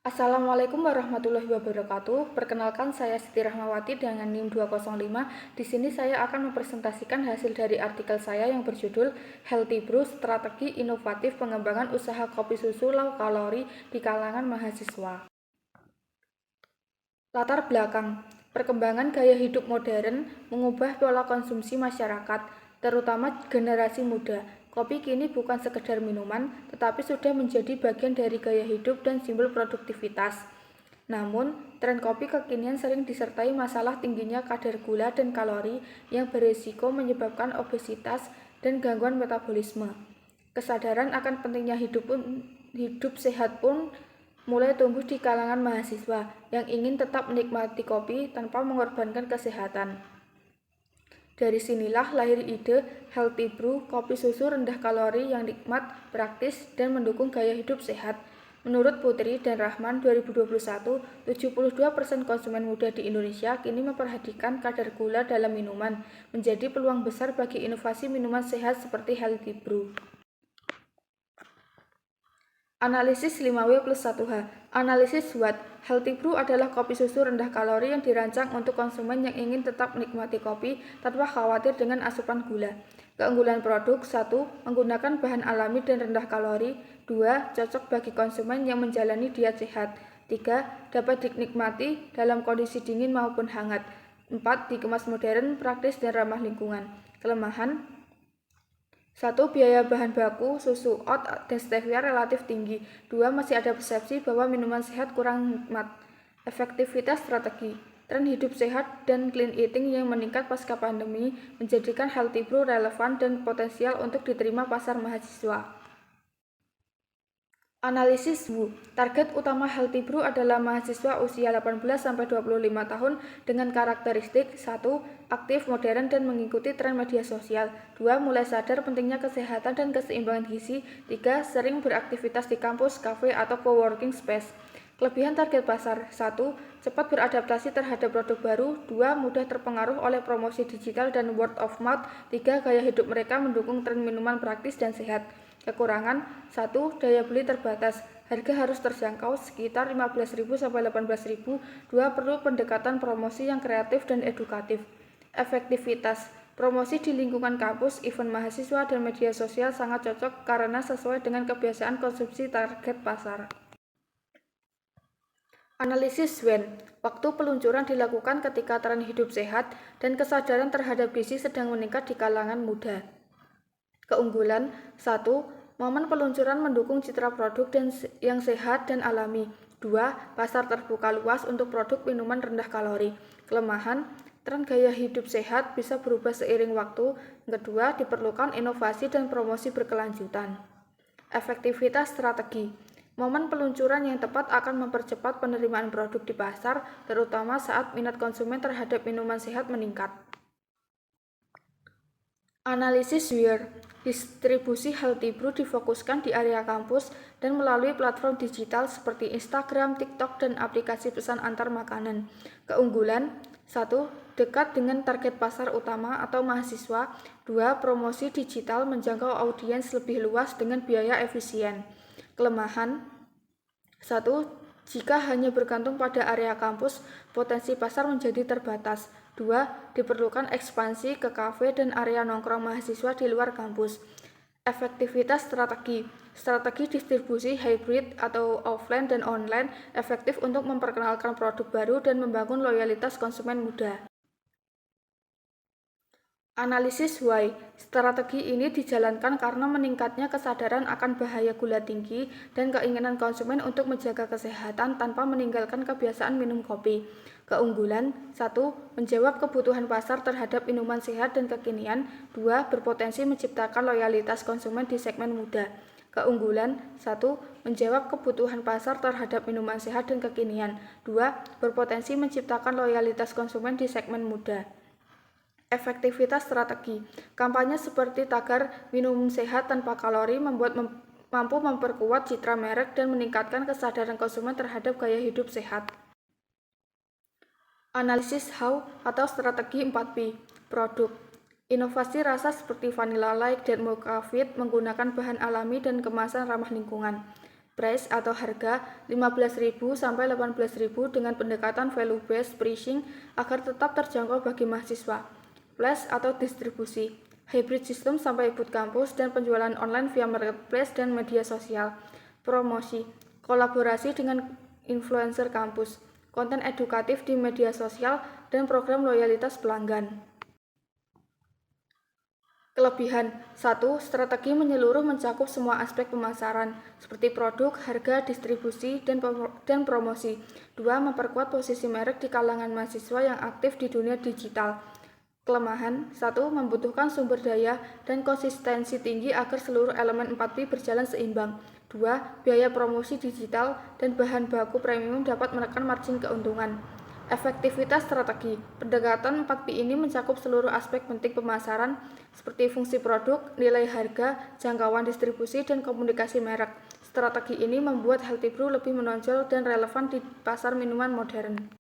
Assalamualaikum warahmatullahi wabarakatuh. Perkenalkan saya Siti Rahmawati dengan NIM 205. Di sini saya akan mempresentasikan hasil dari artikel saya yang berjudul Healthy Brew Strategi Inovatif Pengembangan Usaha Kopi Susu Low Kalori di Kalangan Mahasiswa. Latar belakang, perkembangan gaya hidup modern mengubah pola konsumsi masyarakat, terutama generasi muda. Kopi kini bukan sekedar minuman, tetapi sudah menjadi bagian dari gaya hidup dan simbol produktivitas. Namun, tren kopi kekinian sering disertai masalah tingginya kadar gula dan kalori yang berisiko menyebabkan obesitas dan gangguan metabolisme. Kesadaran akan pentingnya hidup sehat pun mulai tumbuh di kalangan mahasiswa yang ingin tetap menikmati kopi tanpa mengorbankan kesehatan. Dari sinilah lahir ide Healthy Brew, kopi susu rendah kalori yang nikmat, praktis, dan mendukung gaya hidup sehat. Menurut Putri dan Rahman 2021, 72% konsumen muda di Indonesia kini memperhatikan kadar gula dalam minuman, menjadi peluang besar bagi inovasi minuman sehat seperti Healthy Brew. Analisis 5W+1H. Analisis SWOT. Healthy Brew adalah kopi susu rendah kalori yang dirancang untuk konsumen yang ingin tetap menikmati kopi tanpa khawatir dengan asupan gula. Keunggulan produk: 1. Menggunakan bahan alami dan rendah kalori. 2. Cocok bagi konsumen yang menjalani diet sehat. 3. Dapat dinikmati dalam kondisi dingin maupun hangat. 4. Dikemas modern, praktis, dan ramah lingkungan. Kelemahan: 1. Biaya bahan baku, susu, oat, dan stevia relatif tinggi. 2. Masih ada persepsi bahwa minuman sehat kurang nikmat. Efektivitas strategi. Tren hidup sehat dan clean eating yang meningkat pasca pandemi menjadikan Healthy Brew relevan dan potensial untuk diterima pasar mahasiswa. Analisis SWU. Target utama Healthy Brew adalah mahasiswa usia 18-25 tahun dengan karakteristik: 1. Aktif, modern, dan mengikuti tren media sosial. 2. Mulai sadar pentingnya kesehatan dan keseimbangan gizi. 3. Sering beraktivitas di kampus, kafe, atau coworking space. Kelebihan target pasar: 1. Cepat beradaptasi terhadap produk baru. 2. Mudah terpengaruh oleh promosi digital dan word of mouth. 3. Gaya hidup mereka mendukung tren minuman praktis dan sehat. Kekurangan: 1. Daya beli terbatas. Harga harus terjangkau, sekitar 15.000 sampai 18.000. 2. Perlu pendekatan promosi yang kreatif dan edukatif. Efektivitas: promosi di lingkungan kampus, event mahasiswa, dan media sosial sangat cocok karena sesuai dengan kebiasaan konsumsi target pasar. Analisis WEN. Waktu peluncuran dilakukan ketika tren hidup sehat dan kesadaran terhadap gizi sedang meningkat di kalangan muda. Keunggulan: 1. Momen peluncuran mendukung citra produk yang sehat dan alami. 2. Pasar terbuka luas untuk produk minuman rendah kalori. Kelemahan: tren gaya hidup sehat bisa berubah seiring waktu. Kedua, diperlukan inovasi dan promosi berkelanjutan. Efektivitas strategi. Momen peluncuran yang tepat akan mempercepat penerimaan produk di pasar, terutama saat minat konsumen terhadap minuman sehat meningkat. Analisis WIR. Distribusi Healthy Brew difokuskan di area kampus dan melalui platform digital seperti Instagram, TikTok, dan aplikasi pesan antar makanan. Keunggulan: 1. Dekat dengan target pasar utama atau mahasiswa. 2. Promosi digital menjangkau audiens lebih luas dengan biaya efisien. Kelemahan: 1. Jika hanya bergantung pada area kampus, potensi pasar menjadi terbatas. 2. Diperlukan ekspansi ke kafe dan area nongkrong mahasiswa di luar kampus. Efektivitas strategi. Strategi distribusi hybrid atau offline dan online efektif untuk memperkenalkan produk baru dan membangun loyalitas konsumen muda. Analisis why. Strategi ini dijalankan karena meningkatnya kesadaran akan bahaya gula tinggi dan keinginan konsumen untuk menjaga kesehatan tanpa meninggalkan kebiasaan minum kopi. Keunggulan: 1. Menjawab kebutuhan pasar terhadap minuman sehat dan kekinian. 2. Berpotensi menciptakan loyalitas konsumen di segmen muda. Keunggulan: 1. Menjawab kebutuhan pasar terhadap minuman sehat dan kekinian. 2. Berpotensi menciptakan loyalitas konsumen di segmen muda. Efektivitas strategi. Kampanye seperti tagar minum sehat tanpa kalori mampu memperkuat citra merek dan meningkatkan kesadaran konsumen terhadap gaya hidup sehat. Analisis how atau strategi 4P. Produk. Inovasi rasa seperti vanilla like dan mocha fit menggunakan bahan alami dan kemasan ramah lingkungan. Price atau harga 15.000 sampai 18.000 dengan pendekatan value based pricing agar tetap terjangkau bagi mahasiswa. Flash atau distribusi, hybrid system sampai bootcampus dan penjualan online via marketplace dan media sosial. Promosi, kolaborasi dengan influencer kampus, konten edukatif di media sosial dan program loyalitas pelanggan. Kelebihan 1. Strategi menyeluruh mencakup semua aspek pemasaran, seperti produk, harga, distribusi, dan promosi. 2. Memperkuat posisi merek di kalangan mahasiswa yang aktif di dunia digital. Kelemahan 1. Membutuhkan sumber daya dan konsistensi tinggi agar seluruh elemen 4P berjalan seimbang. 2. Biaya promosi digital dan bahan baku premium dapat menekan margin keuntungan. Efektivitas strategi. Pendekatan 4P ini mencakup seluruh aspek penting pemasaran seperti fungsi produk, nilai harga, jangkauan distribusi, dan komunikasi merek. Strategi ini membuat Healthy Brew lebih menonjol dan relevan di pasar minuman modern.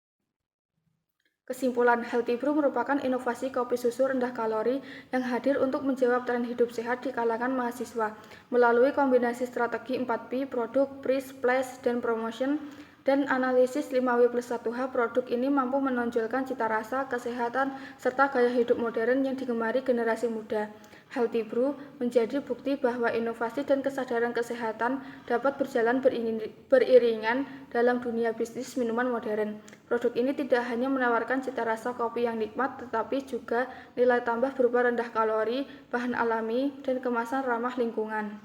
Kesimpulan, Healthy Brew merupakan inovasi kopi susu rendah kalori yang hadir untuk menjawab tren hidup sehat di kalangan mahasiswa. Melalui kombinasi strategi 4P, produk, price, place, dan promotion, dan analisis 5W+1H, produk ini mampu menonjolkan cita rasa, kesehatan, serta gaya hidup modern yang digemari generasi muda. Healthy Brew menjadi bukti bahwa inovasi dan kesadaran kesehatan dapat berjalan beriringan dalam dunia bisnis minuman modern. Produk ini tidak hanya menawarkan cita rasa kopi yang nikmat, tetapi juga nilai tambah berupa rendah kalori, bahan alami, dan kemasan ramah lingkungan.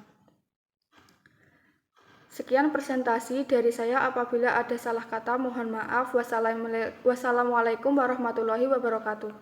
Sekian presentasi dari saya. Apabila ada salah kata, mohon maaf. Wassalamualaikum warahmatullahi wabarakatuh.